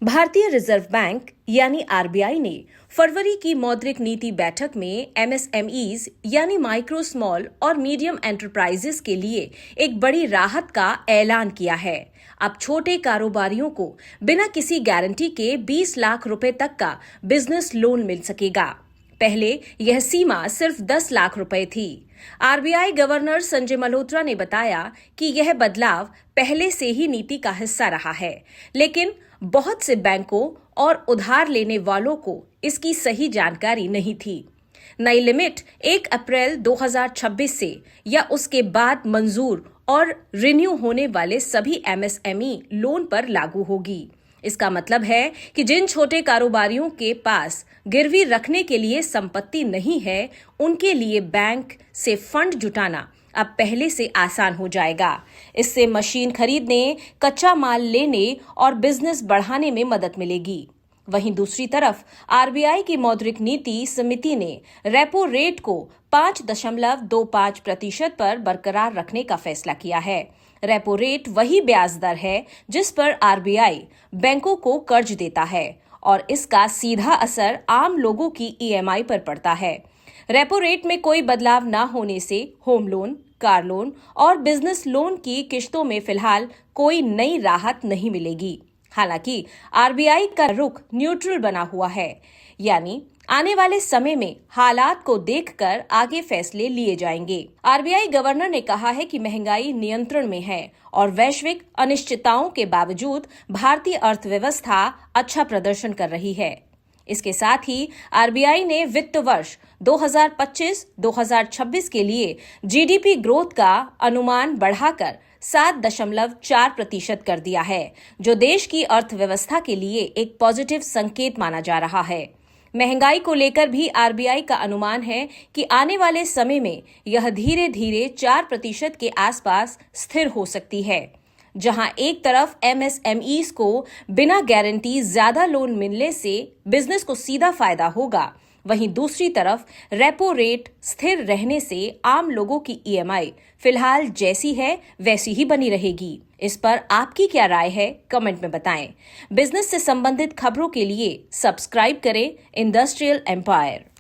भारतीय reserve bank यानी RBI ने फरवरी की मौद्रिक नीति बैठक में एमएसएमईज यानी माइक्रो स्मॉल और मीडियम एंटरप्राइजेस के लिए एक बड़ी राहत का ऐलान किया है। अब छोटे कारोबारियों को बिना किसी गारंटी के 20 लाख रुपए तक का बिजनेस लोन मिल सकेगा। पहले यह सीमा सिर्फ 10 लाख रुपए थी। आरबीआई गवर्नर संजय मल्होत्रा ने बताया कि यह बदलाव पहले से ही नीति का हिस्सा रहा है, लेकिन बहुत से बैंकों और उधार लेने वालों को इसकी सही जानकारी नहीं थी। नई लिमिट 1 अप्रैल 2026 से या उसके बाद मंजूर और रिन्यू होने वाले सभी एमएसएमई लोन पर लागू होगी। इसका मतलब है कि जिन छोटे कारोबारियों के पास गिरवी रखने के लिए संपत्ति नहीं है, उनके लिए बैंक से फंड जुटाना अब पहले से आसान हो जाएगा। इससे मशीन खरीदने, कच्चा माल लेने और बिजनेस बढ़ाने में मदद मिलेगी। वहीं दूसरी तरफ आरबीआई की मौद्रिक नीति समिति ने रेपो रेट को 5.25% पर बरकरार रखने का फैसला किया है। रेपो रेट वही ब्याज दर है जिस पर आरबीआई बैंकों को कर्ज देता है और इसका सीधा असर आम लोगों की ईएमआई पर पड़ता है। रेपो रेट में कोई बदलाव न होने से होम लोन, कार लोन और बिजनेस लोन की किश्तों में फिलहाल कोई नई राहत नहीं मिलेगी। हालांकि आरबीआई का रुख न्यूट्रल बना हुआ है, यानी आने वाले समय में हालात को देखकर आगे फैसले लिए जाएंगे। आरबीआई गवर्नर ने कहा है कि महंगाई नियंत्रण में है और वैश्विक अनिश्चितताओं के बावजूद भारतीय अर्थव्यवस्था अच्छा प्रदर्शन कर रही है। इसके साथ ही आरबीआई ने वित्त वर्ष 2025-2026 के लिए जीडीपी ग्रोथ का अनुमान बढ़ाकर 7.4% कर दिया है, जो देश की अर्थव्यवस्था के लिए एक पॉजिटिव संकेत माना जा रहा है। महंगाई को लेकर भी आरबीआई का अनुमान है कि आने वाले समय में यह धीरे धीरे 4% के आसपास स्थिर हो सकती है। जहां एक तरफ एमएसएमईज को बिना गारंटी ज्यादा लोन मिलने से बिजनेस को सीधा फायदा होगा, वहीं दूसरी तरफ रेपो रेट स्थिर रहने से आम लोगों की ईएमआई फिलहाल जैसी है वैसी ही बनी रहेगी। इस पर आपकी क्या राय है, कमेंट में बताएं। बिजनेस से संबंधित खबरों के लिए सब्सक्राइब करें इंडस्ट्रियल एम्पायर।